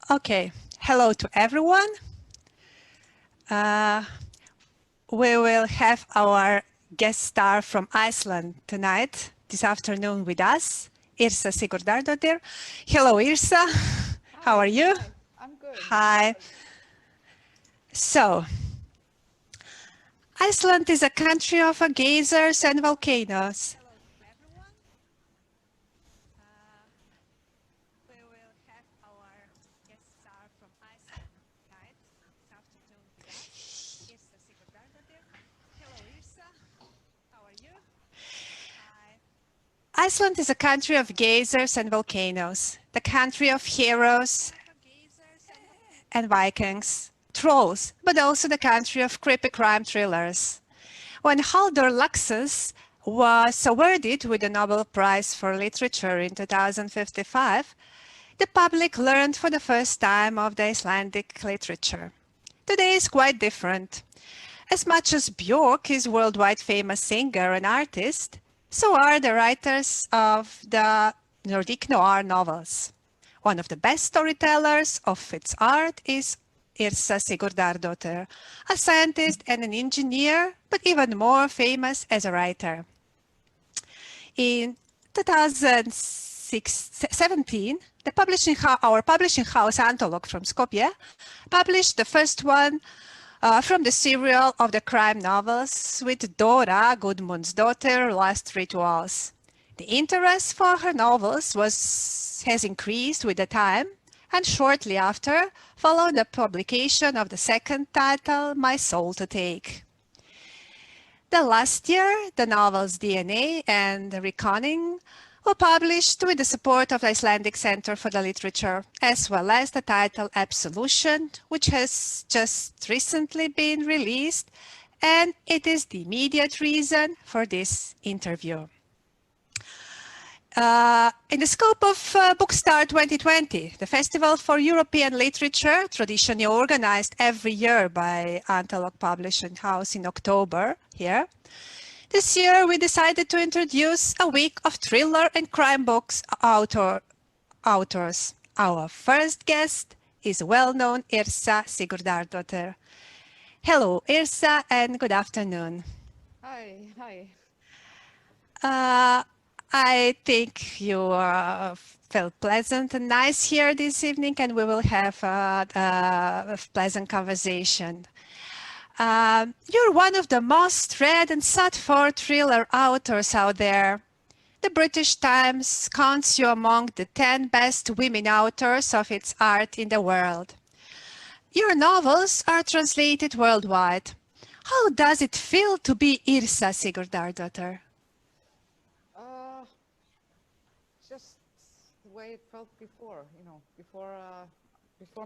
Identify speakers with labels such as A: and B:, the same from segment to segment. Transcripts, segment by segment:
A: Okay, hello to everyone. We will have our guest star from Iceland tonight, this afternoon with us, Yrsa Sigurðardóttir. Hello, Yrsa. How are you?
B: Hi. I'm good.
A: Hi. So, Iceland is a country of geysers and volcanoes. Iceland is a country of geysers and volcanoes, the country of heroes and Vikings, trolls, but also the country of creepy crime thrillers. When Halldór Laxness was awarded with the Nobel Prize for Literature in 2055, the public learned for the first time of the Icelandic literature. Today is quite different. As much as Björk is a worldwide famous singer and artist, so are the writers of the Nordic noir novels. One of the best storytellers of its art is Yrsa Sigurðardóttir, a scientist and an engineer, but even more famous as a writer. In 2017, our publishing house Antolog from Skopje published the first one from the serial of the crime novels with Dora Gudmundsdóttir Last Rituals. The interest for her novels has increased with the time, and shortly after followed the publication of the second title, My Soul to Take. The last year, the novels DNA and Reckoning were published with the support of the Icelandic Center for the Literature, as well as the title Absolution, which has just recently been released, and it is the immediate reason for this interview. In the scope of Bookstar 2020, the Festival for European Literature, traditionally organized every year by Antolog Publishing House in October here, this year we decided to introduce a week of thriller and crime books authors. Our first guest is well-known Yrsa Sigurðardóttir. Hello, Yrsa, and good afternoon.
B: Hi.
A: I think you felt pleasant and nice here this evening, and we will have a pleasant conversation. You're one of the most read and sought for thriller authors out there. The British Times counts you among the 10 best women authors of its art in the world. Your novels are translated worldwide. How does it feel to be Yrsa Sigurðardóttir?
B: Just the way it felt before, before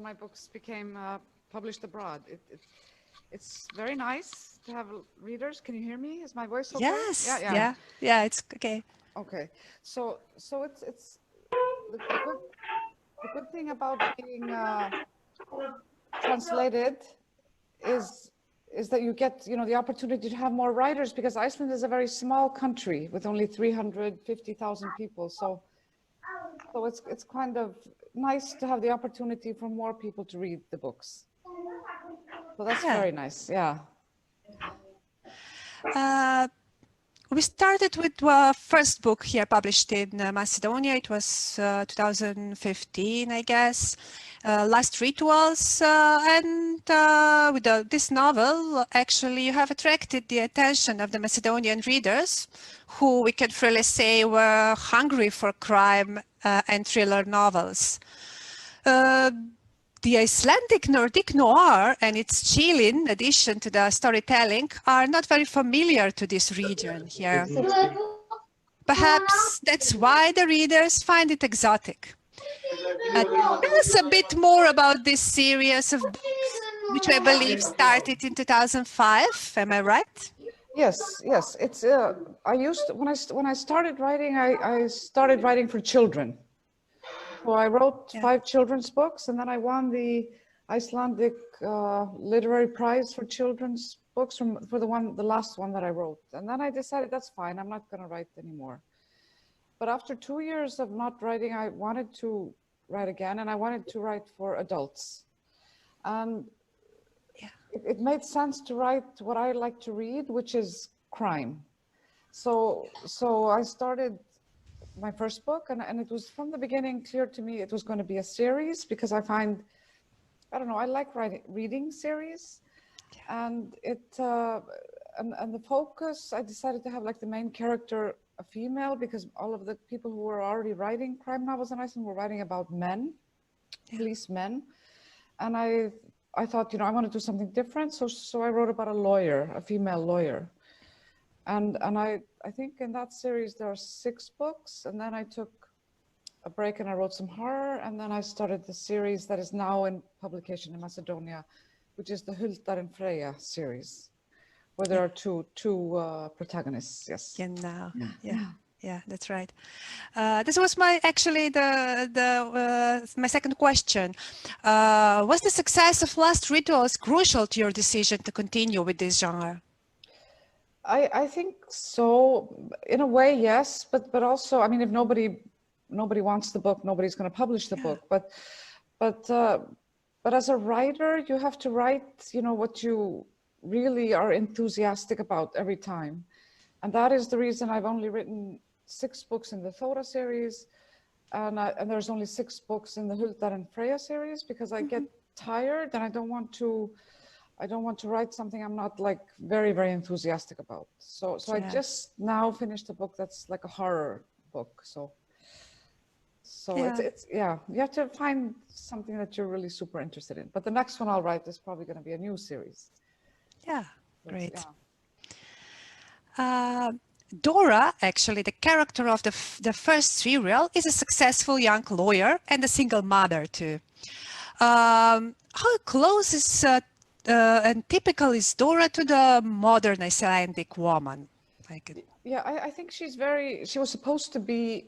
B: my books became published abroad. It's very nice to have readers. Can you hear me? Is my voice okay?
A: Yes. Yeah, it's okay.
B: Okay. So it's the good thing about being translated is that you get the opportunity to have more writers, because Iceland is a very small country with only 350,000 people. So it's kind of nice to have the opportunity for more people to read the books. So that's very nice, yeah.
A: We started with our first book here published in Macedonia. It was 2015, I guess. Last Rituals, and with this novel, actually, you have attracted the attention of the Macedonian readers, who we can freely say were hungry for crime and thriller novels. The Icelandic Nordic noir and its Chilean addition to the storytelling are not very familiar to this region here. Perhaps that's why the readers find it exotic. Tell us a bit more about this series of books, which I believe started in 2005. Am I right?
B: Yes. It's when I started writing, I started writing for children. So I wrote 5 children's books, and then I won the Icelandic Literary Prize for children's books for the last one that I wrote. And then I decided that's fine, I'm not going to write anymore. But after 2 years of not writing, I wanted to write again, and I wanted to write for adults. And it made sense to write what I like to read, which is crime. So I started my first book, and it was from the beginning clear to me it was going to be a series, because I find, I don't know, I like reading series, and and the focus, I decided to have like the main character a female, because all of the people who were already writing crime novels in Iceland were writing about men, policemen, and I thought, you know, I want to do something different, so I wrote about a lawyer, a female lawyer, and I think in that series there are 6 books, and then I took a break and I wrote some horror, and then I started the series that is now in publication in Macedonia, which is the Huldar and Freyja series, where there are two protagonists. Yes.
A: Genau. Yeah, that's right. This was my my second question. Was the success of Last Rituals crucial to your decision to continue with this genre?
B: I think so, in a way, yes, but also, I mean, if nobody wants the book, nobody's going to publish the book. But as a writer, you have to write, you know, what you really are enthusiastic about every time, and that is the reason I've only written 6 books in the Thora series, and there's only 6 books in the Huldar and Freyja series, because I get tired and I don't want to write something I'm not like very, very enthusiastic about. So I just now finished a book that's like a horror book. So it's you have to find something that you're really super interested in. But the next one I'll write is probably going to be a new series.
A: Yeah, great. Dora, actually, the character of the first serial, is a successful young lawyer and a single mother too. How close is and typical is Dora to the modern Icelandic woman?
B: Yeah, I think she was supposed to be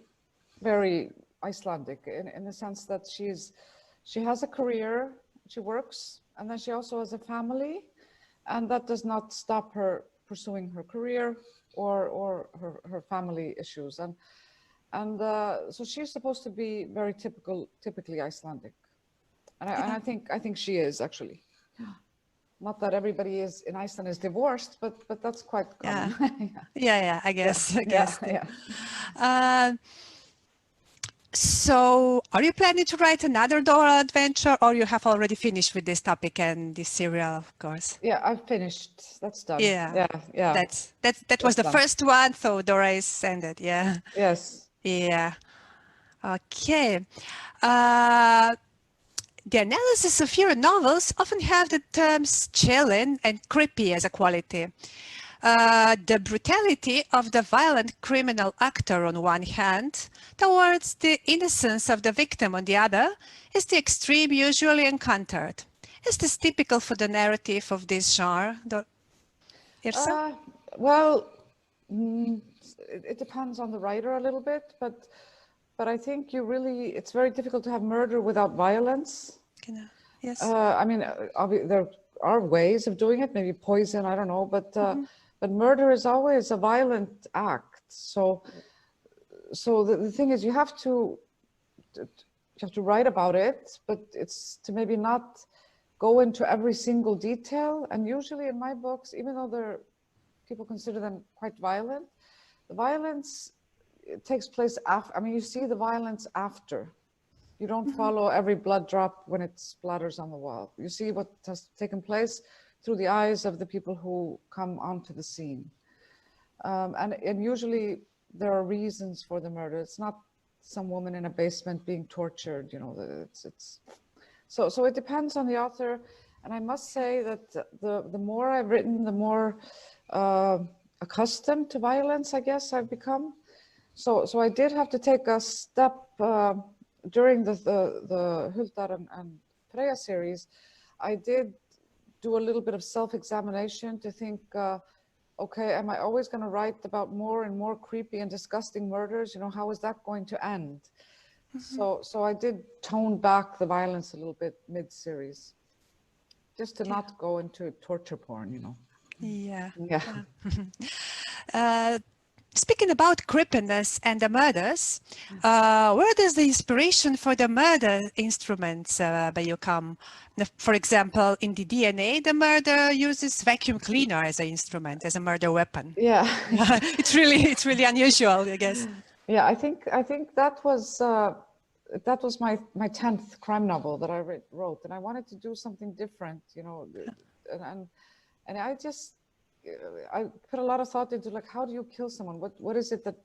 B: very Icelandic in the sense that she has a career, she works, and then she also has a family, and that does not stop her pursuing her career or her family issues, and so she's supposed to be very typically Icelandic, and I think she is actually. Not that everybody in Iceland is divorced, but that's quite common.
A: I guess. So, are you planning to write another Dora adventure, or you have already finished with this topic and this serial, of course?
B: Yeah, I've finished. That's done.
A: Yeah. That was the first one, so Dora is ended. Yeah.
B: Yes.
A: Yeah. Okay. The analysis of your novels often have the terms chilling and creepy as a quality. The brutality of the violent criminal actor on one hand, towards the innocence of the victim on the other, is the extreme usually encountered. Is this typical for the narrative of this genre, Yrsa?
B: Well, it depends on the writer a little bit, but I think it's very difficult to have murder without violence.
A: Yes.
B: I mean, there are ways of doing it, maybe poison, I don't know, but murder is always a violent act. So the thing is, you have to write about it, but it's to maybe not go into every single detail. And usually in my books, even though people consider them quite violent, the violence, it takes place after. I mean, you see the violence after. You don't follow every blood drop when it splatters on the wall. You see what has taken place through the eyes of the people who come onto the scene. And usually there are reasons for the murder. It's not some woman in a basement being tortured, you know, so it depends on the author. And I must say that the more I've written, the more accustomed to violence, I guess, I've become. So I did have to take a step during the Huldar and Freyja series. I did do a little bit of self-examination to think, okay, am I always going to write about more and more creepy and disgusting murders? You know, how is that going to end? So I did tone back the violence a little bit mid-series, just to not go into torture porn, you know.
A: Yeah. Speaking about creepiness and the murders, where does the inspiration for the murder instruments come? For example, in the DNA, the murderer uses vacuum cleaner as an instrument, as a murder weapon.
B: Yeah.
A: It's really unusual, I guess.
B: Yeah, I think that was my 10th crime novel that I wrote, and I wanted to do something different, you know, and I put a lot of thought into, like, how do you kill someone? What is it that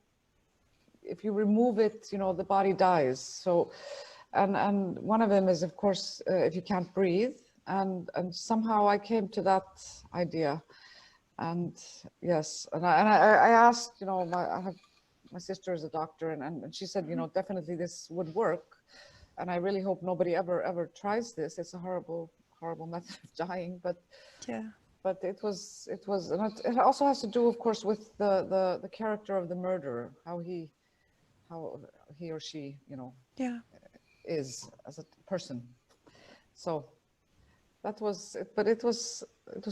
B: if you remove it, you know, the body dies? So, and one of them is, of course, if you can't breathe, and somehow I came to that idea, and yes, and I asked, you know, my sister is a doctor, and she said, you know, definitely this would work, and I really hope nobody ever tries this. It's a horrible method of dying, but
A: yeah.
B: But it was, and it also has to do, of course, with the character of the murderer, how he or she, you know, is as a person. So that was it. But it was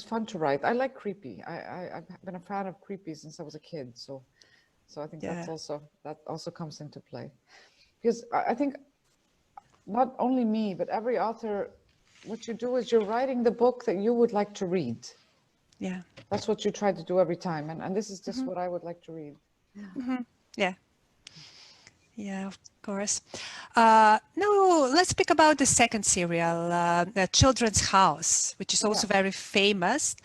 B: fun to write. I like creepy. I've been a fan of creepy since I was a kid. So I think that also comes into play, because I think not only me, but every author, what you do is you're writing the book that you would like to read.
A: Yeah.
B: That's what you try to do every time. And this is just what I would like to read.
A: Yeah. Yeah, of course. Now let's speak about the second serial, The Children's House, which is also very famous.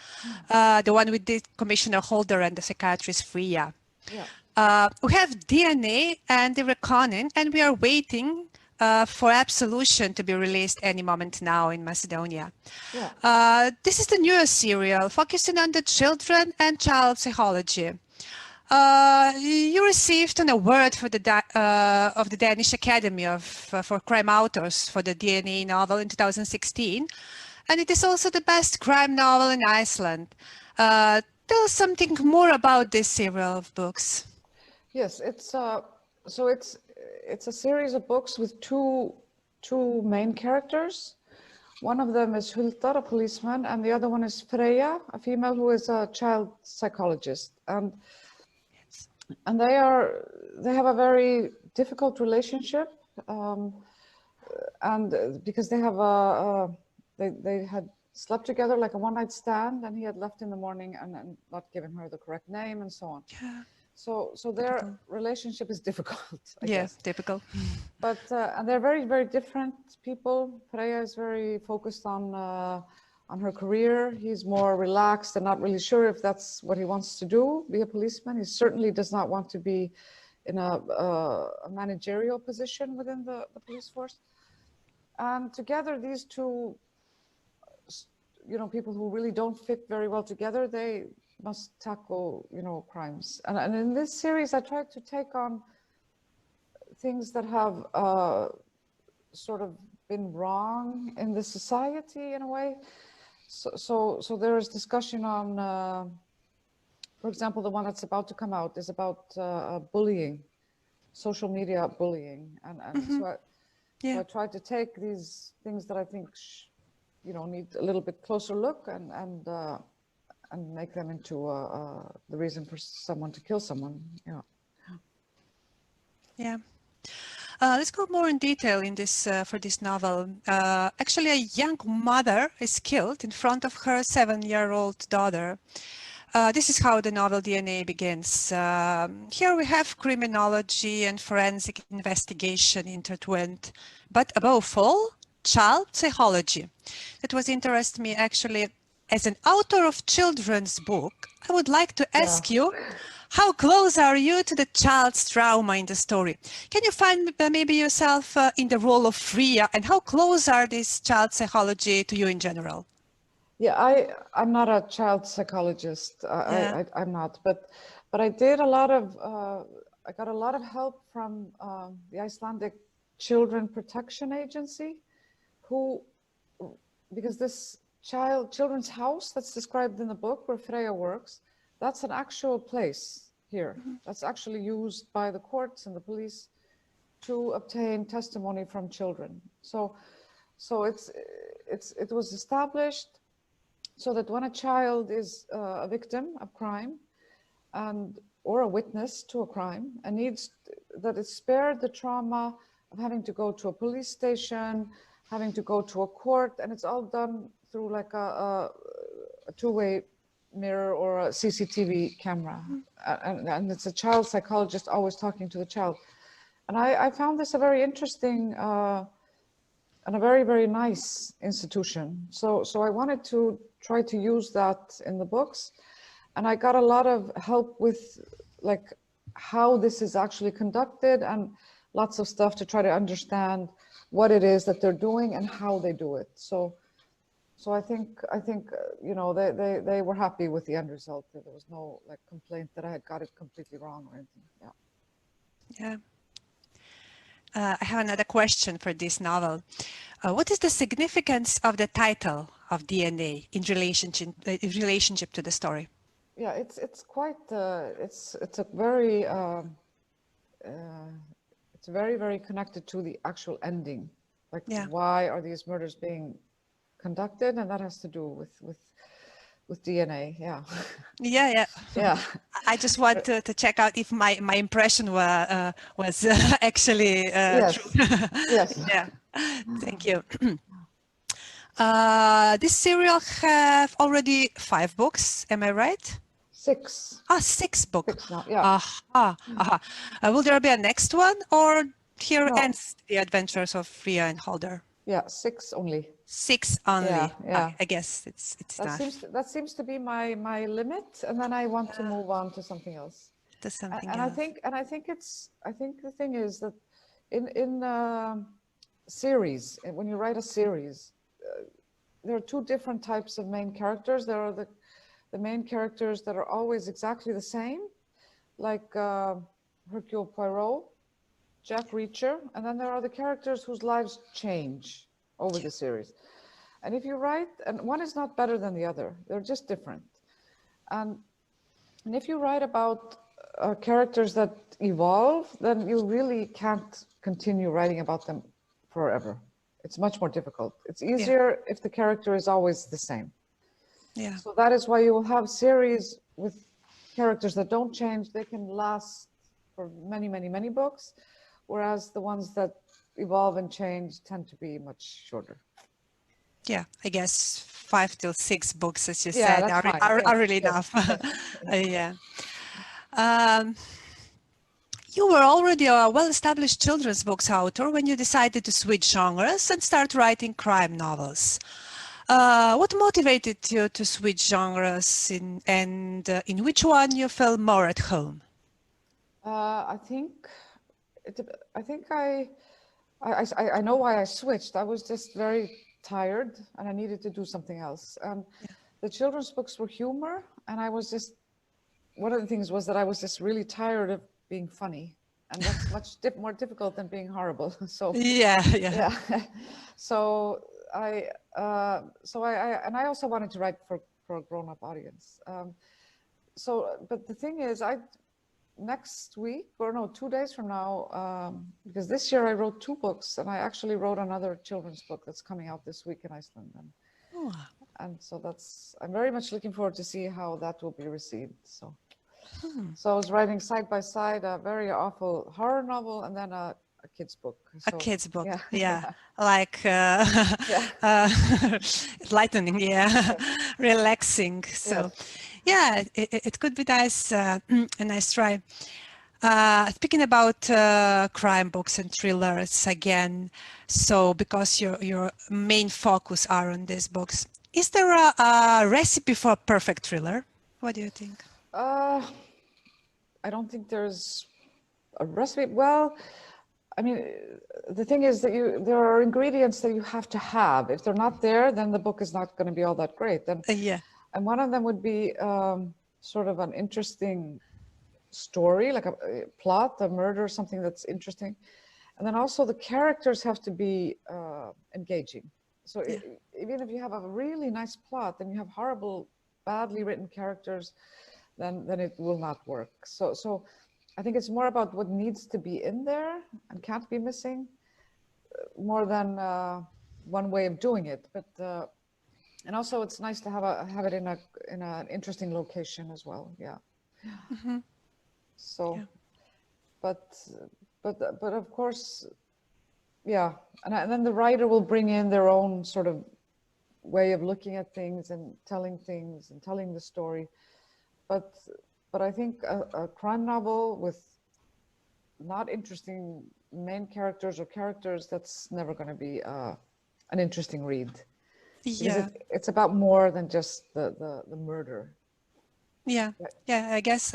A: The one with the Commissioner Holder and the psychiatrist Freya.
B: Yeah.
A: We have DNA and the Reckoning, and we are waiting for Absolution to be released any moment now in Macedonia.
B: Yeah.
A: This is the newest serial focusing on the children and child psychology. You received an award for of the Danish Academy for Crime Authors for the DNA novel in 2016, and it is also the best crime novel in Iceland. Tell us something more about this serial of books.
B: Yes, it's a series of books with two main characters. One of them is Huldar, a policeman, and the other one is Freya, a female who is a child psychologist. And they have a very difficult relationship, and because they have they had slept together like a one-night stand, and he had left in the morning and not given her the correct name and so on.
A: Yeah.
B: So their relationship is difficult, I guess.
A: Typical.
B: But and they're very, very different people. Freya is very focused on her career. He's more relaxed and not really sure if that's what he wants to do, be a policeman. He certainly does not want to be in a managerial position within the police force. And together, these two, you know, people who really don't fit very well together, they must tackle, you know, crimes. And in this series, I tried to take on things that have sort of been wrong in the society in a way. So there is discussion on, for example, the one that's about to come out is about bullying, social media bullying, and so I tried to take these things that I think you know, need a little bit closer look and make them into the reason for someone to kill someone.
A: Yeah. Let's go more in detail in this for this novel. Actually, a young mother is killed in front of her 7-year-old daughter. This is how the novel DNA begins. Here we have criminology and forensic investigation intertwined, but above all, child psychology. That was interesting me actually. As an author of children's book, I would like to ask you, how close are you to the child's trauma in the story? Can you find maybe yourself in the role of Freya, and how close are this child psychology to you in general?
B: Yeah, I'm not a child psychologist. I'm not, but I did a lot of I got a lot of help from the Icelandic Children Protection Agency, because this children's house that's described in the book where Freya works, that's an actual place here. That's actually used by the courts and the police to obtain testimony from children. So it was established so that when a child is a victim of crime, and or a witness to a crime and needs that is spared the trauma of having to go to a police station, having to go to a court, and it's all done through like a two-way mirror or a CCTV camera. And it's a child psychologist always talking to the child. And I found this a very interesting and a very, very nice institution. So I wanted to try to use that in the books. And I got a lot of help with like how this is actually conducted and lots of stuff to try to understand what it is that they're doing and how they do it. So I think you know, they were happy with the end result. There was no like complaint that I had got it completely wrong or anything.
A: Yeah. I have another question for this novel. What is the significance of the title of DNA in relationship to the story?
B: Yeah, it's quite it's a very it's very, very connected to the actual ending. Like, why are these murders being conducted? And that has to do with DNA. Yeah.
A: Yeah. I just want to check out if my impression was actually true.
B: Yes.
A: Yeah. Thank you. This serial have already 5 books. Am I right?
B: 6.
A: 6 books.
B: 6 now, yeah.
A: Will there be a next one, or here ends the adventures of Ria and Halder?
B: Yeah, 6 only.
A: 6 only.
B: Yeah.
A: I guess it's
B: that seems to be my limit, and then I want to move on to something else.
A: To something else.
B: I think the thing is that in series, when you write a series, there are 2 different types of main characters. There are the main characters that are always exactly the same, like Hercule Poirot, Jack Reacher, and then there are the characters whose lives change over the series. And if you write, and one is not better than the other, they're just different. And if you write about characters that evolve, then you really can't continue writing about them forever. It's much more difficult. It's easier if the character is always the same.
A: Yeah.
B: So that is why you will have series with characters that don't change. They can last for many, many, many books, whereas the ones that evolve and change tend to be much shorter.
A: Yeah, I guess 5 till 6 books, as you said, are really enough. Yeah. You were already a well-established children's books author when you decided to switch genres and start writing crime novels. What motivated you to switch genres, and in which one you felt more at home?
B: I know why I switched. I was just very tired and I needed to do something else. The children's books were humor, and I was just, one of the things was that I was just really tired of being funny, and that's much more difficult than being horrible. So
A: yeah.
B: So I also wanted to write for a grown-up audience. But the thing is, next week, or no, 2 days from now, because this year I wrote 2 books, and I actually wrote another children's book that's coming out this week in Iceland. And so I'm very much looking forward to see how that will be received. So I was writing side by side a very awful horror novel and then a kid's book.
A: So, a kid's book, yeah. Like lightening, relaxing. So yeah, it could be nice, a nice try. Speaking about crime books and thrillers again, so because your main focus are on these books, is there a recipe for a perfect thriller? What do you think?
B: I don't think there's a recipe. Well, I mean, the thing is that there are ingredients that you have to have. If they're not there, then the book is not going to be all that great. And one of them would be sort of an interesting story, like a plot, a murder, something that's interesting. And then also the characters have to be engaging. So even if you have a really nice plot and you have horrible, badly written characters, then it will not work. So I think it's more about what needs to be in there and can't be missing, more than one way of doing it. But and also it's nice to have it in an interesting location as well. Yeah.
A: Mm-hmm.
B: So,
A: Yeah.
B: but of course, yeah. And then the writer will bring in their own sort of way of looking at things and telling the story. But I think a crime novel with not interesting main characters or characters, that's never going to be an interesting read, because
A: Yeah.
B: it's about more than just the murder.
A: Yeah, yeah. I guess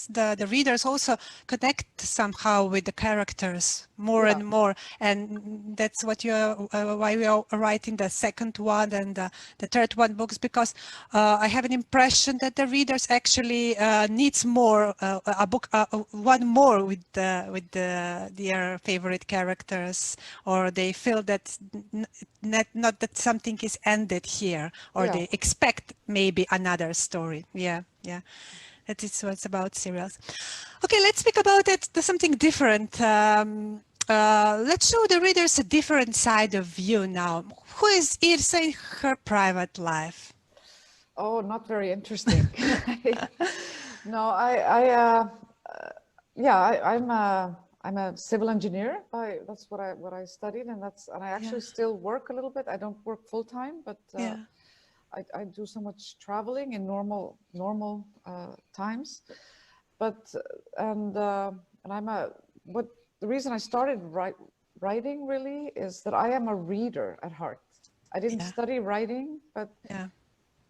A: the readers also connect somehow with the characters more
B: Yeah.
A: and more, and that's what you are why we are writing the second one and the third one books, because I have an impression that the readers actually needs more a book, one more with their favorite characters, or they feel that not that something is ended here, or
B: Yeah.
A: they expect maybe another story. Yeah. Yeah, that is what's about serials. Okay, let's speak about it. Something different. Let's show the readers a different side of you now. Who is Yrsa in her private life?
B: Oh, not very interesting. No, I'm a civil engineer. That's what I studied, and I actually
A: Yeah,
B: still work a little bit. I don't work full time, but
A: yeah,
B: I do so much traveling in normal times. But and I'm a what the reason I started writing really is that I am a reader at heart. I didn't
A: yeah,
B: study writing, but
A: yeah,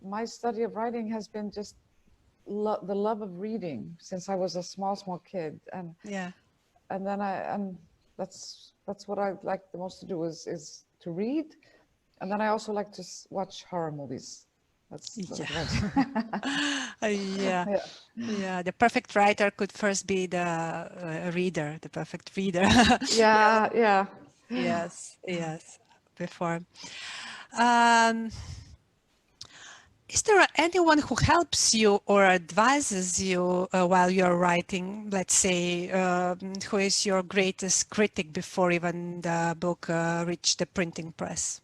B: my study of writing has been just the love of reading since I was a small kid,
A: yeah.
B: and then and that's what I like the most to do is to read, and then I also like to watch horror movies. That's
A: Yeah.
B: what I do.
A: Yeah.
B: Yeah.
A: Yeah, the perfect writer could first be the reader, the perfect reader. Yeah.
B: Yeah, yeah.
A: Yes, yes, before. Um, is there anyone who helps you or advises you while you're writing? Let's say, who is your greatest critic before even the book reached the printing press?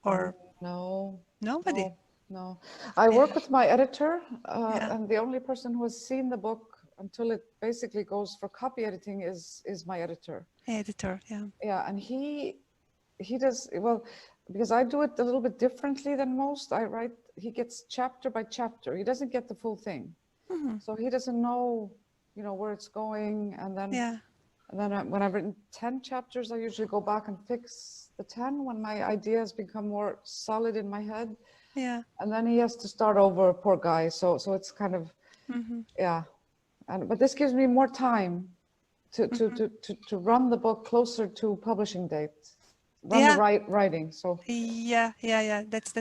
A: Or
B: No,
A: nobody?
B: no. I work
A: Yeah,
B: with my editor,
A: yeah,
B: and the only person who has seen the book until it basically goes for copy editing is my editor.
A: editor. Yeah.
B: Yeah, and he does well because I do it a little bit differently than most. He gets chapter by chapter. He doesn't get the full thing,
A: Hmm.
B: so he doesn't know, where it's going.
A: Yeah,
B: And then when I've written 10 chapters, I usually go back and fix the 10 when my ideas become more solid in my head.
A: yeah.
B: And then he has to start over, poor guy. So it's kind of,
A: Hmm.
B: yeah. But this gives me more time to run the book closer to publishing date, run the
A: Yeah,
B: writing. So
A: yeah, yeah, yeah. That's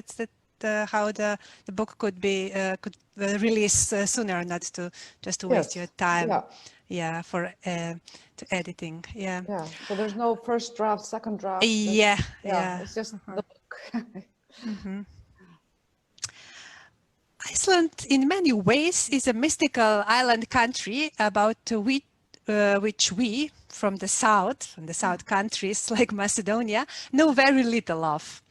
A: how the book could be could release sooner, not to just to waste your
B: yes,
A: time.
B: yeah,
A: Yeah, for to editing. Yeah,
B: yeah. So there's no first draft, second draft.
A: yeah,
B: Yeah,
A: yeah.
B: it's just
A: Uh-huh.
B: the book.
A: Hmm. Iceland, in many ways, is a mystical island country about which we, from the south countries like Macedonia, know very little of.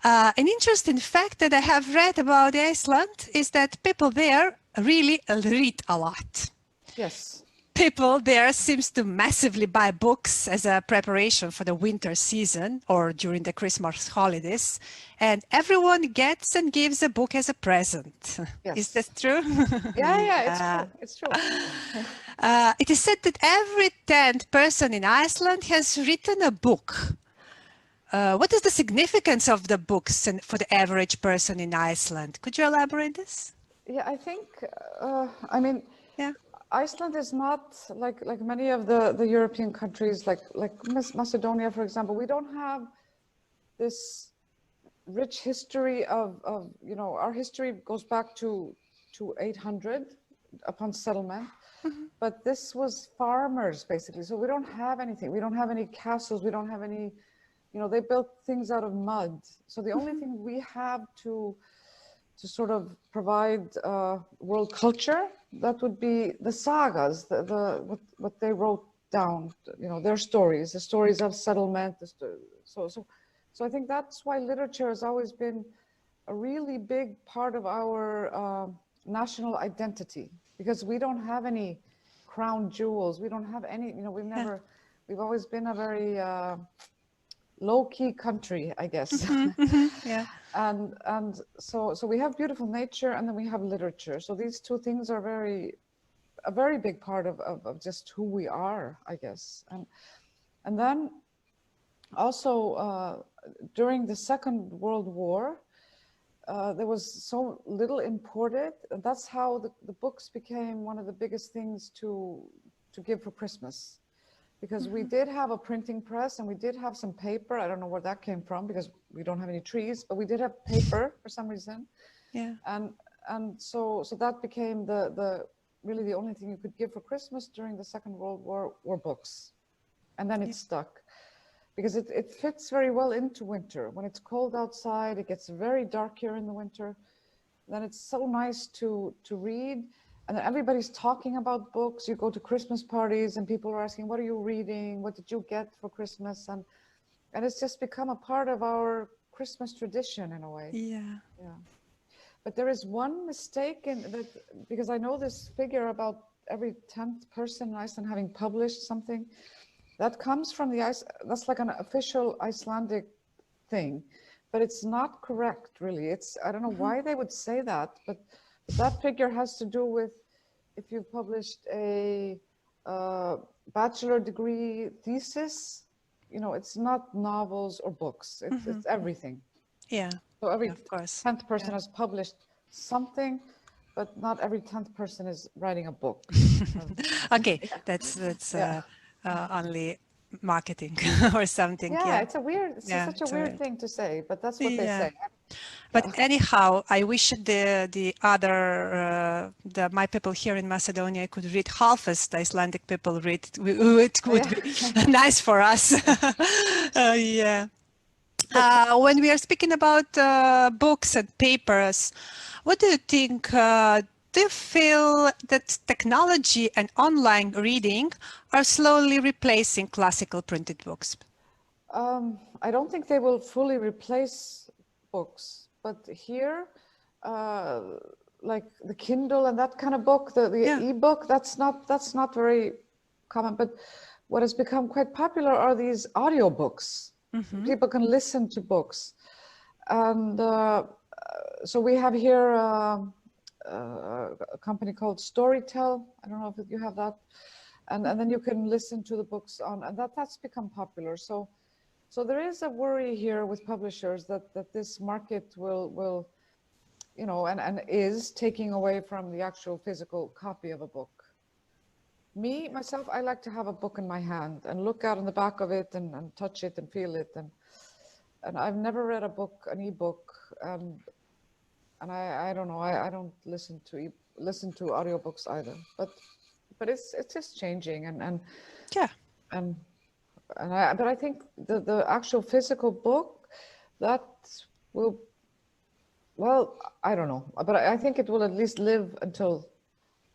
A: An interesting fact that I have read about Iceland is that people there really read a lot.
B: Yes.
A: People there seems to massively buy books as a preparation for the winter season or during the Christmas holidays, and everyone gets and gives a book as a present. Is
B: Yes.
A: that true?
B: Yeah, it's
A: Yeah.
B: true. It's true.
A: It is said that every 10th person in Iceland has written a book. What is the significance of the books for the average person in Iceland? Could you elaborate this?
B: Yeah, I think, I mean,
A: Yeah.
B: Iceland is not like many of the European countries, like Macedonia, for example. We don't have this rich history of our history goes back to 800 upon settlement,
A: Mhm.
B: but this was farmers basically. So we don't have anything. We don't have any castles. We don't have any, they built things out of mud. So the only thing we have to sort of provide world culture, that would be the sagas, what they wrote down, their stories, the stories of settlement. So I think that's why literature has always been a really big part of our national identity, because we don't have any crown jewels. We don't have any, you know, we've always been a very low-key country, I guess.
A: Yeah.
B: And so we have beautiful nature, and then we have literature. So these two things are a very big part of just who we are, I guess. And then also during the Second World War, there was so little imported, and that's how the books became one of the biggest things to give for Christmas. Because we did have a printing press, and we did have some paper. I don't know where that came from, because we don't have any trees, but we did have paper for some reason.
A: Yeah.
B: And so that became the really the only thing you could give for Christmas during the Second World War were books. And then it stuck, because it fits very well into winter. When it's cold outside, it gets very dark here in the winter. Then it's so nice to read. And then everybody's talking about books. You go to Christmas parties and people are asking, what are you reading? What did you get for Christmas? And it's just become a part of our Christmas tradition in a way.
A: Yeah.
B: Yeah. But there is one mistake in that, because I know this figure about every 10th person in Iceland having published something. That comes from that's like an official Icelandic thing, but it's not correct, really. I don't know why they would say that, but that figure has to do with if you published a bachelor degree thesis, you know, it's not novels or books, it's everything.
A: Yeah.
B: So every
A: of course.
B: 10th person has published something, but not every 10th person is writing a book.
A: Okay, that's only marketing or something.
B: Yeah, it's such a
A: it's
B: weird thing to say, but that's what they say.
A: But anyhow, I wish the other my people here in Macedonia could read half as the Icelandic people read. It would be nice for us. Yeah. When we are speaking about books and papers, what do you think? Do you feel that technology and online reading are slowly replacing classical printed books?
B: I don't think they will fully replace books, but here, like the Kindle and that kind of book, the e-book, that's not very common. But what has become quite popular are these audiobooks. People can listen to books, and so we have here a company called Storytel. I don't know if you have that, and then you can listen to the books on, and that's become popular. So there is a worry here with publishers that this market will, you know, and is taking away from the actual physical copy of a book. Myself, I like to have a book in my hand and look out on the back of it and touch it and feel it. And I've never read an ebook, and I don't know, I don't listen to audiobooks either. But it's just changing but I think the actual physical book, that will, well, I don't know, but I think it will at least live until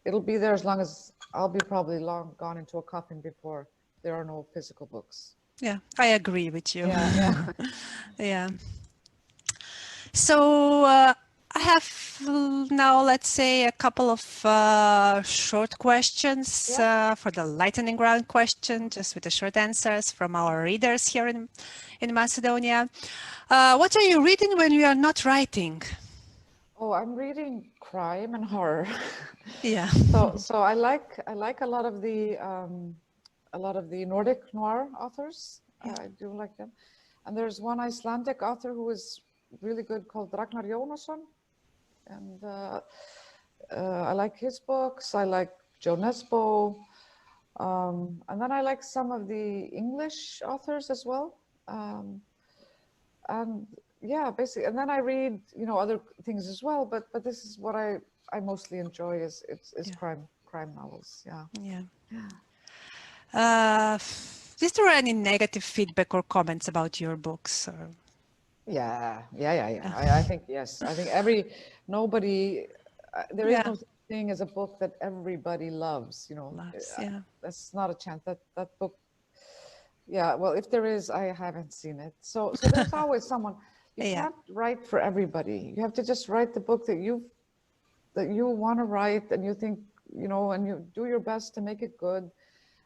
B: it'll be there as long as I'll be probably long gone into a coffin before there are no physical books.
A: Yeah, I agree with you.
B: Yeah.
A: Yeah. So I have now, let's say, a couple of short questions for the lightning round question, just with the short answers from our readers here in Macedonia. What are you reading when you are not writing?
B: Oh, I'm reading crime and horror.
A: Yeah.
B: So I like a lot of the Nordic noir authors. I do like them. And there's one Icelandic author who is really good called Ragnar Jónasson. And I like his books. I like Joe Nesbo. And then I like some of the English authors as well. And yeah, basically, and then I read, you know, other things as well. But this is what I mostly enjoy is crime novels. Yeah.
A: Is there any negative feedback or comments about your books? Or?
B: Yeah. I think yes. I think nobody. There is no such thing as a book that everybody loves. You know, that's not a chance. That book. Yeah. Well, if there is, I haven't seen it. So there's always someone. You can't write for everybody. You have to just write the book that you want to write, and you think you know, and you do your best to make it good.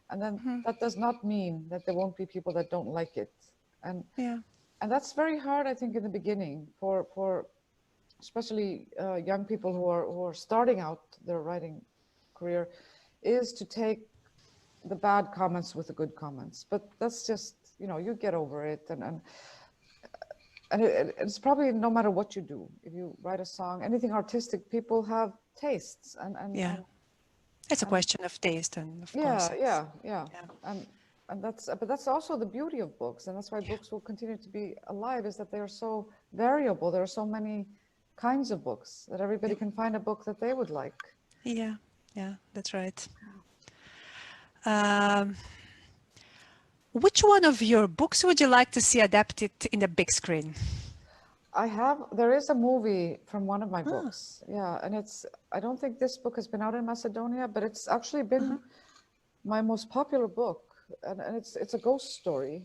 B: And then that does not mean that there won't be people that don't like it. And that's very hard, I think, in the beginning for especially young people who are starting out their writing career, is to take the bad comments with the good comments. But that's just, you know, you get over it. And it's probably no matter what you do. If you write a song, anything artistic, people have tastes. And
A: it's a question of taste, and of course.
B: And that's also the beauty of books, and that's why books will continue to be alive, is that they are so variable. There are so many kinds of books that everybody can find a book that they would like.
A: Yeah, that's right. Which one of your books would you like to see adapted in the big screen?
B: There is a movie from one of my books. Yeah, and I don't think this book has been out in Macedonia, but it's actually been my most popular book. And it's a ghost story.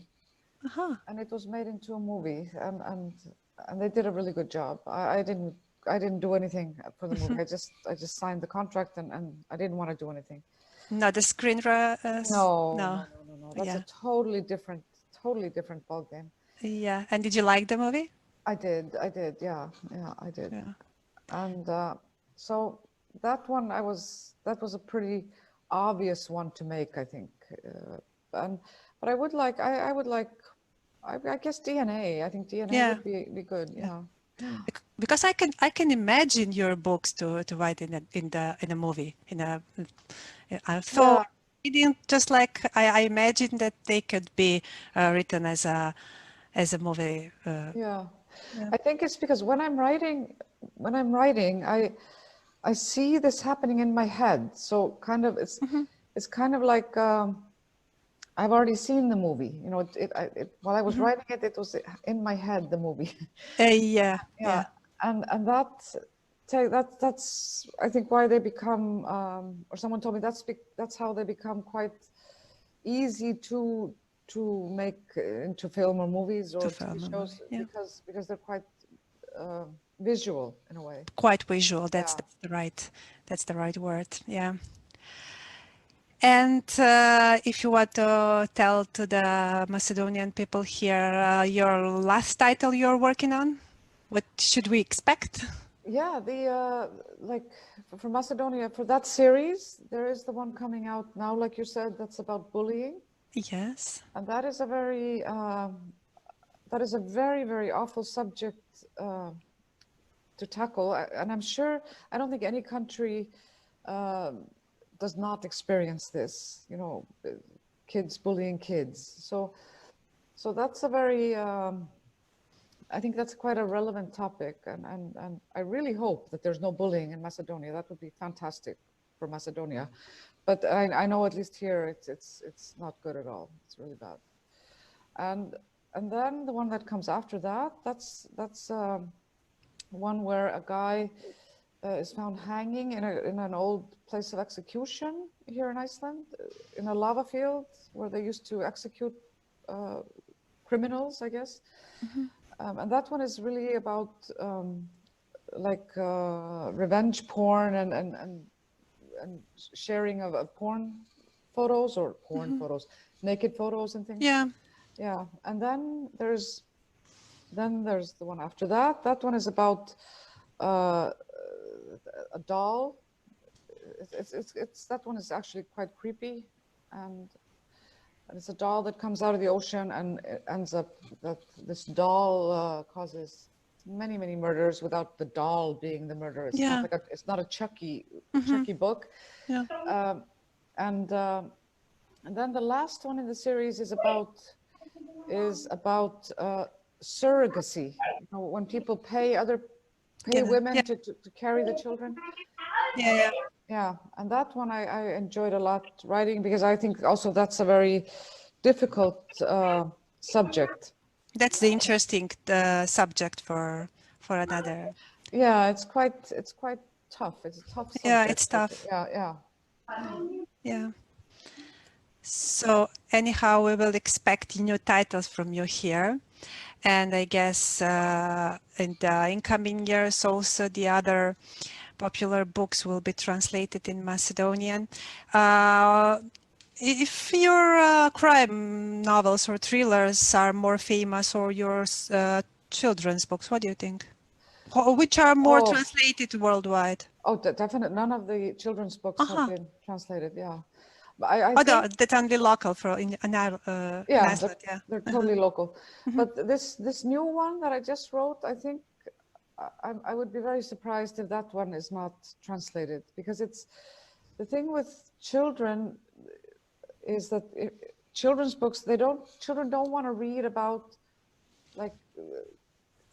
B: And it was made into a movie, and they did a really good job. I didn't do anything for the movie. I just signed the contract, and I didn't want to do anything.
A: Not the screenwriter?
B: No. That's a totally different ballgame.
A: Yeah. And did you like the movie?
B: I did. Yeah, I did.
A: Yeah.
B: And so that was a pretty obvious one to make, I think. But I would like, I guess DNA. I think DNA would be good. Yeah.
A: Because I can imagine your books to write in a movie. I thought just like I imagine that they could be written as a movie.
B: I think it's because when I'm writing, I see this happening in my head. So kind of it's kind of like I've already seen the movie. You know, while I was writing it, it was in my head, the movie. And that's I think why they become, or someone told me that's how they become quite easy to make into film or movies or TV shows, because they're quite visual in a way.
A: Quite visual. That's the right word. Yeah. And if you want to tell to the Macedonian people here your last title you're working on, what should we expect?
B: Yeah, like for Macedonia, for that series, there is the one coming out now, like you said, that's about bullying.
A: Yes.
B: And that is a very, very awful subject to tackle. And I'm sure, I don't think any country does not experience this, you know, kids bullying kids. So that's a very, I think that's quite a relevant topic, and I really hope that there's no bullying in Macedonia. That would be fantastic for Macedonia. But I know at least here it's not good at all. It's really bad. And then the one that comes after that, that's one where a guy is found hanging in an old place of execution here in Iceland, in a lava field where they used to execute criminals, I guess. And that one is really about revenge porn and sharing of porn photos or photos, naked photos and things. Yeah. And then there's the one after that. That one is about a doll. That one is actually quite creepy, and it's a doll that comes out of the ocean, and it ends up that this doll causes many murders without the doll being the murderer. It's not a Chucky book. And then the last one in the series is about surrogacy. You know, when people pay women to carry the children. Yeah, and that one I enjoyed a lot writing, because I think also that's a very difficult subject.
A: That's the interesting subject for another.
B: Yeah, it's quite tough. It's a tough subject.
A: Yeah, it's tough. Yeah. So anyhow, we will expect new titles from you here. And I guess in the incoming years also the other popular books will be translated in Macedonian. If your crime novels or thrillers are more famous, or your children's books, what do you think? Which are more translated worldwide?
B: Definitely. None of the children's books have been translated. Yeah. But I
A: Oh,
B: think,
A: that's only local for in Iceland. Yeah,
B: they're totally local. But this new one that I just wrote, I think I would be very surprised if that one is not translated, because it's the thing with children is that children's books, children don't want to read about, like,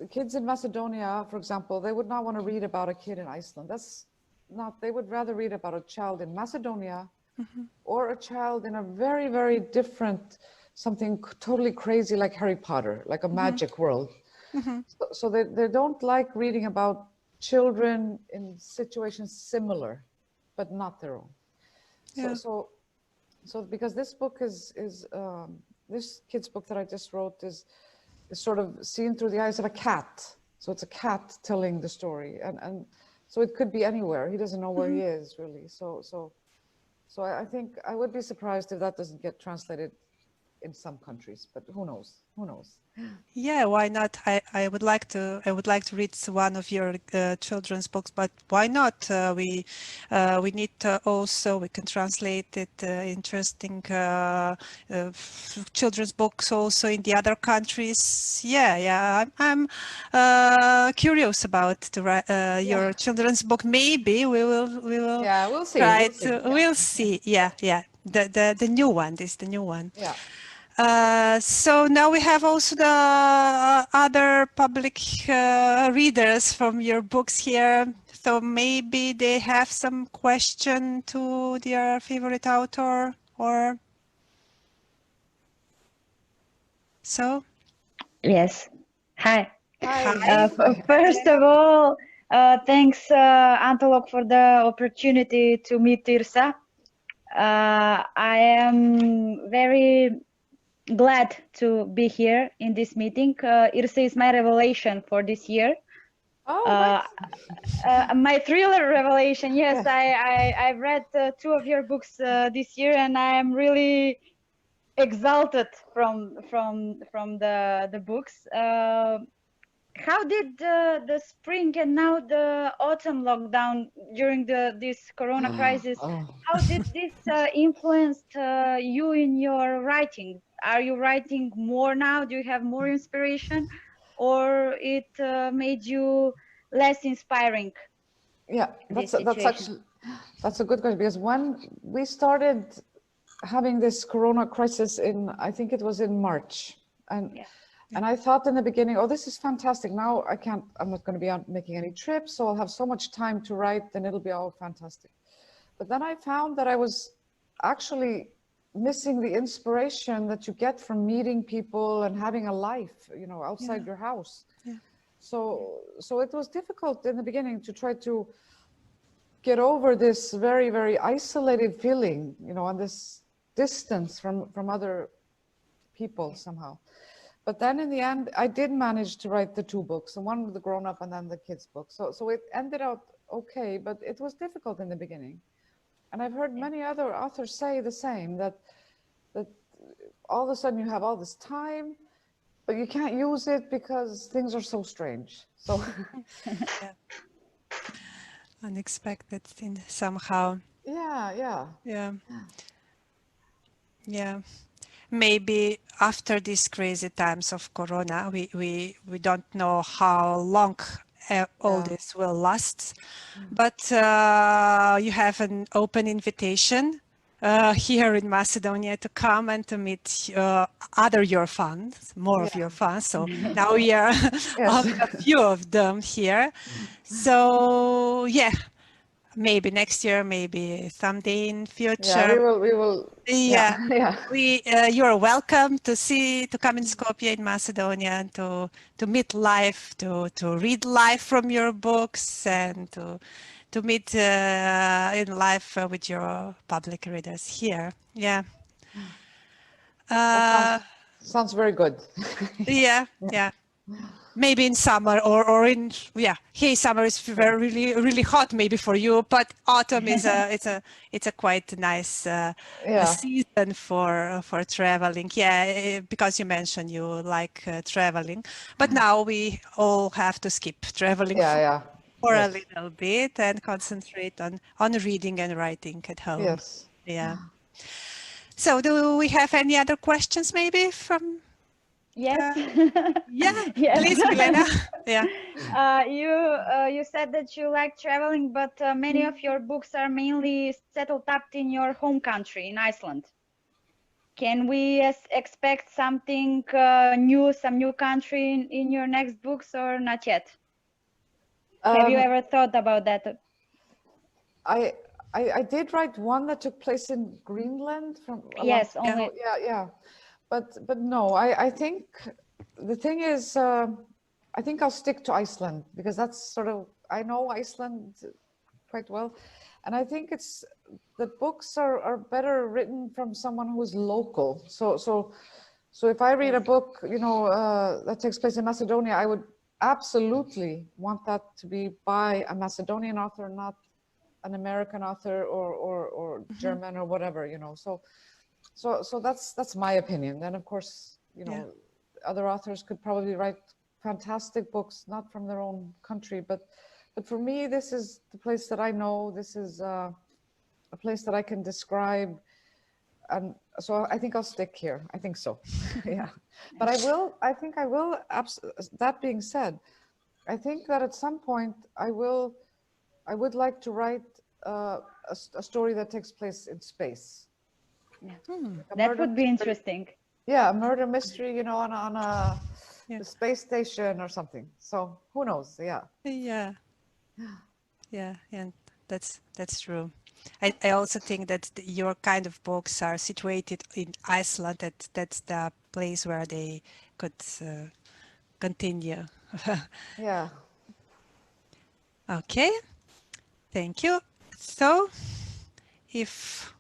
B: the kids in Macedonia, for example, they would not want to read about a kid in Iceland. That's not, they would rather read about a child in Macedonia or a child in a very, very different, something totally crazy like Harry Potter, like a magic world. So they don't like reading about children in situations similar, but not their own.
A: Yeah.
B: So because this book is this kid's book that I just wrote is sort of seen through the eyes of a cat. So it's a cat telling the story, and so it could be anywhere. He doesn't know where he is really. So I think I would be surprised if that doesn't get translated in some countries, but who knows? Who knows?
A: Yeah, why not? I would like to read one of your children's books, but why not? We need to also, we can translate it interesting children's books also in the other countries. Yeah. I'm curious about your children's book. Maybe we will.
B: Yeah, we'll see.
A: Try to. We'll see. Yeah. The new one. This is the new one.
B: Yeah.
A: So now we have also the other public readers from your books here. So maybe they have some question to their favorite author, or so.
C: Yes. Hi.
B: Hi.
C: First of all, thanks, Antolog, for the opportunity to meet Yrsa. I am very glad to be here in this meeting. Yrsa is my revelation for this year. My thriller revelation. Yes, I've read 2 of your books this year, and I am really exalted from the books. How did the spring and now the autumn lockdown during this Corona crisis? How did this influence you in your writing? Are you writing more now? Do you have more inspiration, or it made you less inspiring?
B: Yeah, that's a good question, because when we started having this Corona crisis I think it was in March, and I thought in the beginning, oh, this is fantastic. Now I'm not going to be out making any trips, so I'll have so much time to write, and it'll be all fantastic. But then I found that I was actually missing the inspiration that you get from meeting people and having a life, outside your house.
A: Yeah.
B: So it was difficult in the beginning to try to get over this very, very isolated feeling, and this distance from other people somehow. But then in the end, I did manage to write the 2 books, and one with the grown-up and then the kids' book. So it ended up okay, but it was difficult in the beginning. And I've heard many other authors say the same, that all of a sudden you have all this time, but you can't use it because things are so strange. So
A: Unexpected thing somehow. Yeah. Maybe after these crazy times of Corona, we don't know how long all this will last, but you have an open invitation here in Macedonia to come and to meet your fans, more of your fans. So now we are on a few of them here. So maybe next year, maybe someday in future.
B: Yeah, we will.
A: You're welcome to come in Skopje in Macedonia, and to meet live, to read live from your books, and to meet in live with your public readers here. Yeah.
B: Sounds very good.
A: Yeah. maybe in summer or in, yeah, hey, summer is really hot maybe for you, but autumn is it's a quite nice a season for traveling. Yeah, because you mentioned you like traveling, but now we all have to skip traveling for a little bit and concentrate on reading and writing at home.
B: Yes.
A: Yeah. So do we have any other questions maybe from?
C: Yes.
A: Yeah,
C: yes.
A: please, Milena. Yeah.
C: You said that you like traveling, but many of your books are mainly settled up in your home country, in Iceland. Can we expect something new, some new country in your next books, or not yet? Have you ever thought about that?
B: I did write one that took place in Greenland from
C: yes, only
B: yeah. But no, I think the thing is, I think I'll stick to Iceland because that's sort of, I know Iceland quite well. And I think it's, the books are better written from someone who's local. So if I read a book, you know, that takes place in Macedonia, I would absolutely want that to be by a Macedonian author, not an American author or German or whatever, you know. So that's my opinion. Then of course, you know, other authors could probably write fantastic books, not from their own country, but for me, this is the place that I know. This is a place that I can describe, and so I think I'll stick here. I think so. Yeah, but I think I will. That being said, I think that at some point I would like to write a story that takes place in space.
C: Yeah. That would be interesting.
B: Yeah, a murder mystery, you know, on a space station or something. So who knows? Yeah.
A: Yeah, and that's true. I also think that your kind of books are situated in Iceland. That's the place where they could continue.
B: Yeah.
A: Okay. Thank you. So, if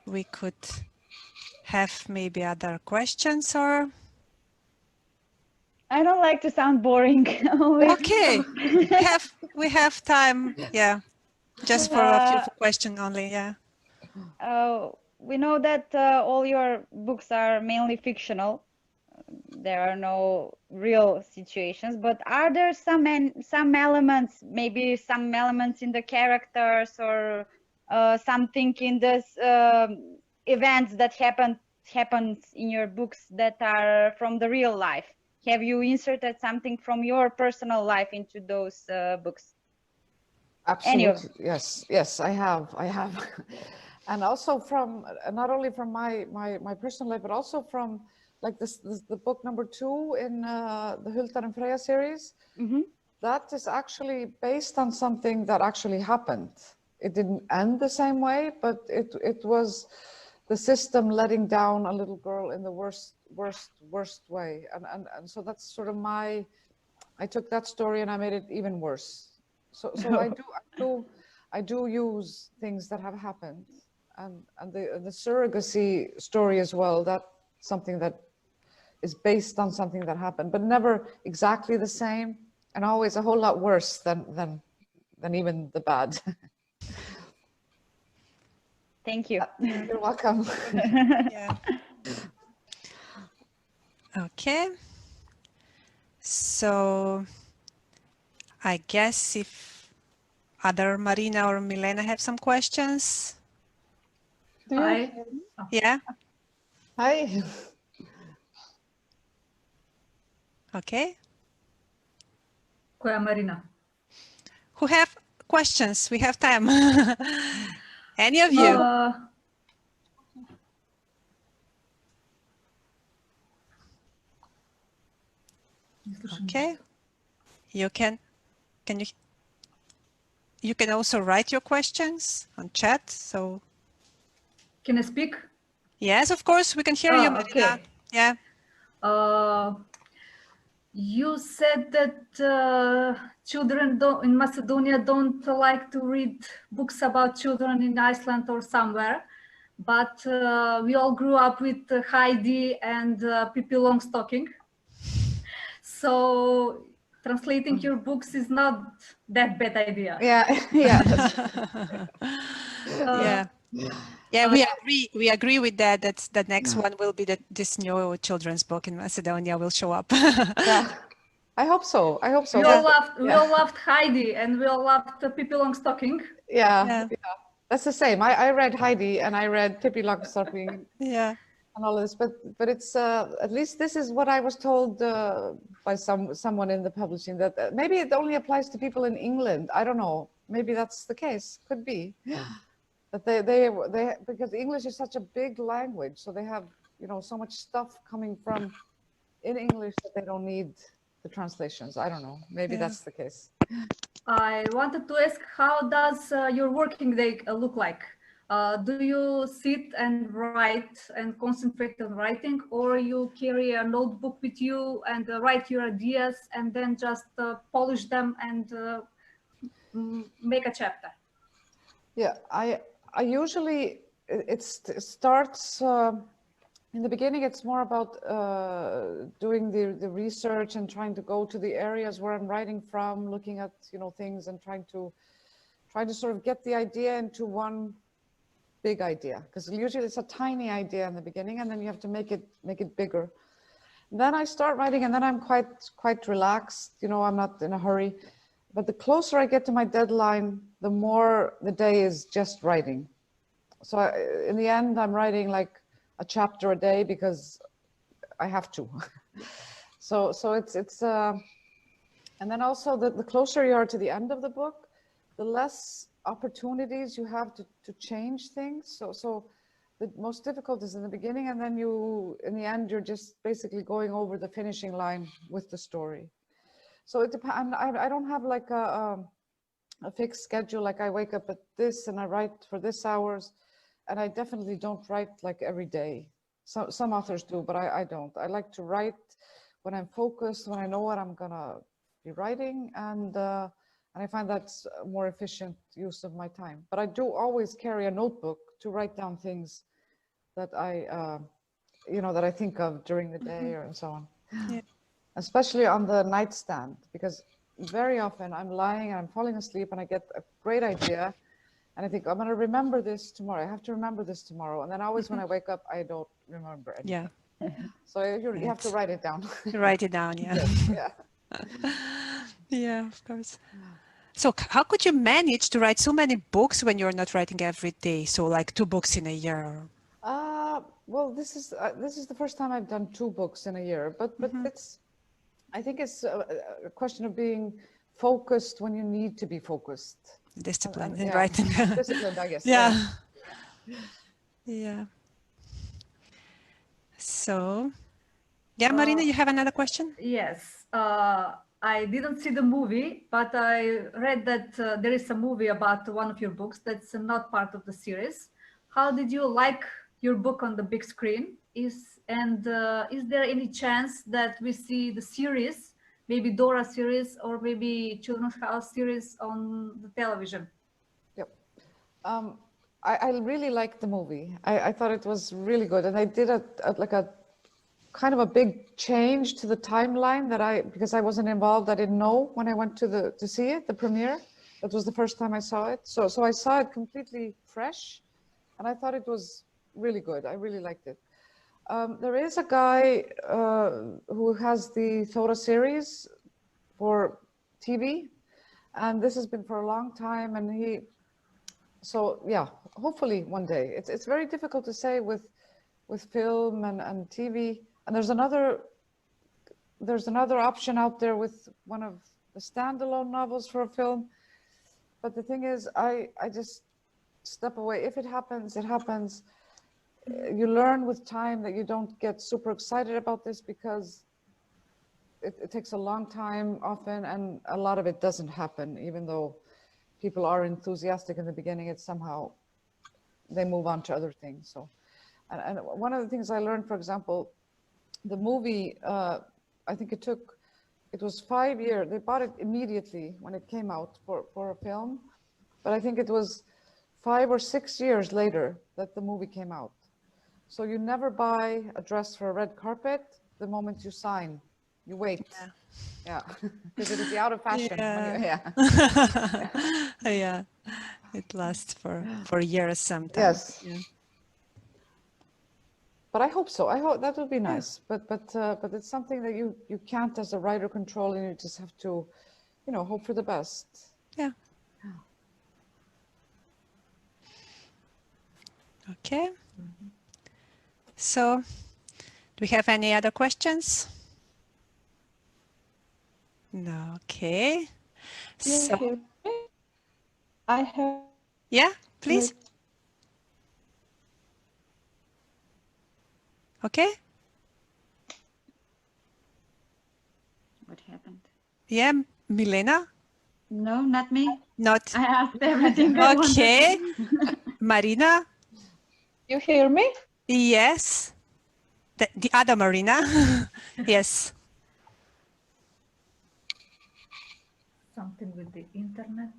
A: we could have maybe other questions or.
C: I don't like to sound boring.
A: Okay, we have time. Yeah, just for a few questions only. Yeah.
C: We know that all your books are mainly fictional. There are no real situations, but are there some elements, maybe some elements in the characters or something in this events that happens in your books that are from the real life? Have you inserted something from your personal life into those books?
B: Absolutely. Yes, I have. And also from, not only from my personal life, but also from like the book number 2 in the Huldar and Freyja series. That is actually based on something that actually happened. It didn't end the same way, but it was the system letting down a little girl in the worst way. And so that's sort of I took that story and I made it even worse. So I do use things that have happened, and the surrogacy story as well. That's something that is based on something that happened, but never exactly the same, and always a whole lot worse than even the bad.
C: Thank you.
B: You're welcome.
A: Yeah. Okay. So I guess if other Marina or Milena have some questions.
D: Hi.
A: Yeah.
B: Hi.
A: Okay.
D: Marina.
A: Who have questions? We have time. Any of you? Okay. You can also write your questions on chat. So.
D: Can I speak?
A: Yes, of course. We can hear you, Marina.
D: Okay.
A: Yeah.
D: You said that children in Macedonia don't like to read books about children in Iceland or somewhere, but we all grew up with Heidi and Pippi Longstocking. So translating your books is not that bad idea.
B: Yeah, yeah.
A: Yeah. Yeah, we agree with that. That's the next one will be this new children's book in Macedonia will show up.
B: Yeah. I hope so. I hope so.
D: We all loved Heidi, and we all loved Pippi Longstocking.
B: Yeah,
A: Yeah.
B: yeah. That's the same. I read Heidi and I read Pippi Longstocking
A: Yeah.
B: and all of this, but it's at least this is what I was told by someone in the publishing, that maybe it only applies to people in England. I don't know. Maybe that's the case. Could be. Yeah. That they because English is such a big language, so they have, you know, so much stuff coming from in English that they don't need the translations. I don't know. Maybe that's the case.
D: I wanted to ask, how does your working day look like? Do you sit and write and concentrate on writing, or you carry a notebook with you and write your ideas and then just polish them and make a chapter?
B: Yeah, I usually, it starts, in the beginning, it's more about doing the research and trying to go to the areas where I'm writing from, looking at, you know, things and trying to sort of get the idea into one big idea, because usually it's a tiny idea in the beginning and then you have to make it bigger. And then I start writing and then I'm quite relaxed, you know, I'm not in a hurry. But the closer I get to my deadline, the more the day is just writing. So in the end, I'm writing like a chapter a day because I have to. So it's and then also the closer you are to the end of the book, the less opportunities you have to change things. So the most difficult is in the beginning, and then in the end, you're just basically going over the finishing line with the story. So it depends. I don't have like a fixed schedule. Like I wake up at this and I write for this hours, and I definitely don't write like every day. So some authors do, but I don't. I like to write when I'm focused, when I know what I'm gonna be writing, and I find that's a more efficient use of my time. But I do always carry a notebook to write down things that I, you know, that I think of during the day and so on.
A: Yeah.
B: Especially on the nightstand, because very often I'm lying and I'm falling asleep and I get a great idea and I think I'm going to remember this tomorrow. I have to remember this tomorrow. And then always when I wake up, I don't remember anything.
A: Yeah.
B: So you have to write it down.
A: Write it down. Yeah.
B: Yeah.
A: Yeah, of course. So how could you manage to write so many books when you're not writing every day? So like 2 books in a year?
B: Well, this is the first time I've done 2 books in a year, but I think it's a question of being focused when you need to be focused.
A: Discipline in
B: Yeah.
A: writing.
B: Disciplined, I guess.
A: Yeah. Yeah. So, yeah, Marina, you have another question?
D: Yes. I didn't see the movie, but I read that there is a movie about one of your books that's not part of the series. How did you like your book on the big screen? Is there any chance that we see the series, maybe Dora series or maybe Children's House series on the television?
B: Yep. I really liked the movie. I thought it was really good, and I did a kind of a big change to the timeline because I wasn't involved. I didn't know when I went to see it, the premiere. That was the first time I saw it. So I saw it completely fresh, and I thought it was really good. I really liked it. There is a guy who has the Thora series for TV, and this has been for a long time. And so yeah, hopefully one day. It's very difficult to say with film and TV. And there's another option out there with one of the standalone novels for a film. But the thing is, I just step away. If it happens, it happens. You learn with time that you don't get super excited about this because it takes a long time often, and a lot of it doesn't happen, even though people are enthusiastic in the beginning. It's somehow they move on to other things. So, and one of the things I learned, for example, the movie, I think it was 5 years. They bought it immediately when it came out for a film, but I think it was 5 or 6 years later that the movie came out. So you never buy a dress for a red carpet the moment you sign You wait. Yeah, because it is out of fashion.
A: Yeah. Yeah, it lasts for years sometimes.
B: Yes.
A: Yeah.
B: But I hope so. I hope that would be nice. But it's something that you can't as a writer control, and you just have to, hope for the best.
A: Yeah. Okay. So, do we have any other questions? No. Okay. So,
E: I have.
A: yeah, please. Okay.
F: What happened?
A: Yeah, Milena?
F: No, not me.
A: Not.
F: I asked everything. I wanted.
A: Okay. Marina?
E: You hear me?
A: Yes. The other Marina? Yes.
D: Something with the internet.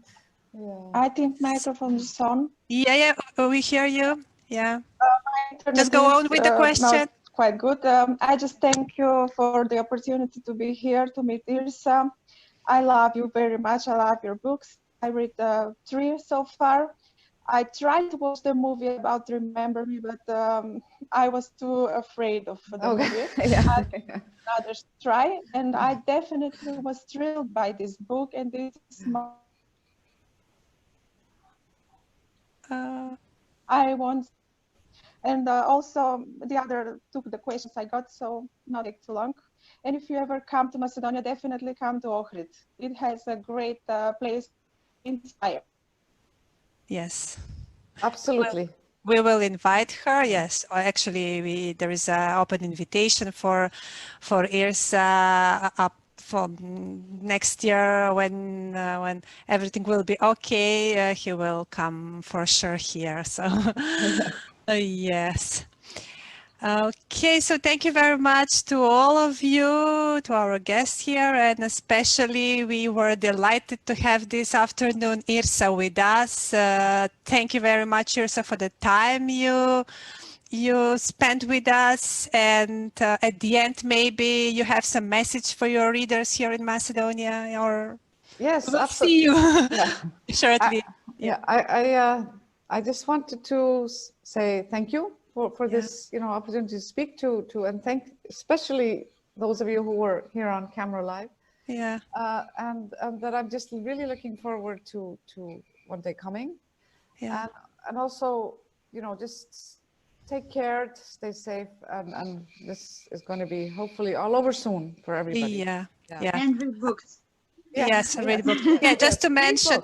E: I think microphone is on.
A: Yeah, we hear you. Yeah.
E: Internet
A: Just go on
E: is,
A: with the question.
E: not quite good. I just thank you for the opportunity to be here to meet Yrsa. I love you very much. I love your books. I read 3 so far. I tried to watch the movie about Remember Me, but I was too afraid of the movie. Others try, and I definitely was thrilled by this book, and this is I want. And also the other took the questions I got, so not take too long. And if you ever come to Macedonia, definitely come to Ohrid. It has a great place to inspire.
A: Yes.
B: Absolutely.
A: We will invite her. Yes, or actually, there is an open invitation for Yrsa up from next year when everything will be okay. He will come for sure here. So yes. Okay, so thank you very much to all of you, to our guests here, and especially we were delighted to have this afternoon Yrsa with us. Thank you very much, Yrsa, for the time you spent with us, and at the end maybe you have some message for your readers here in Macedonia, or
B: yes,
A: we'll
B: absolutely.
A: see you
B: Yeah.
A: shortly.
B: I just wanted to say thank you for this opportunity to speak to and thank especially those of you who were here on camera live.
A: Yeah.
B: And that I'm just really looking forward to one day coming.
A: Yeah.
B: And also, just take care, stay safe, and this is going to be hopefully all over soon for everybody.
A: Yeah.
F: And read books.
A: Yes, read books. Yeah, just to mention.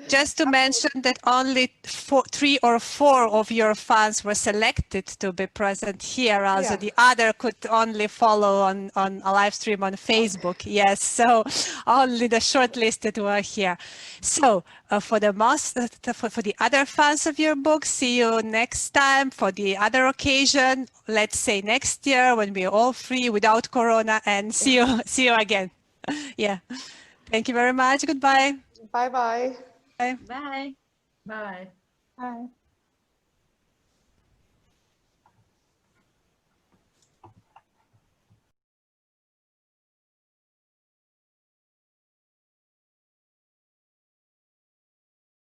A: Just to mention that only 3 or 4 of your fans were selected to be present here. Also, the other could only follow on a live stream on Facebook. Yes, so only the shortlisted were here. So for the other fans of your book, see you next time for the other occasion. Let's say next year when we're all free without Corona, and see you again. Yeah. Thank you very much. Goodbye.
B: Bye-bye.
A: Bye.
F: Bye.
D: Bye.
E: Bye.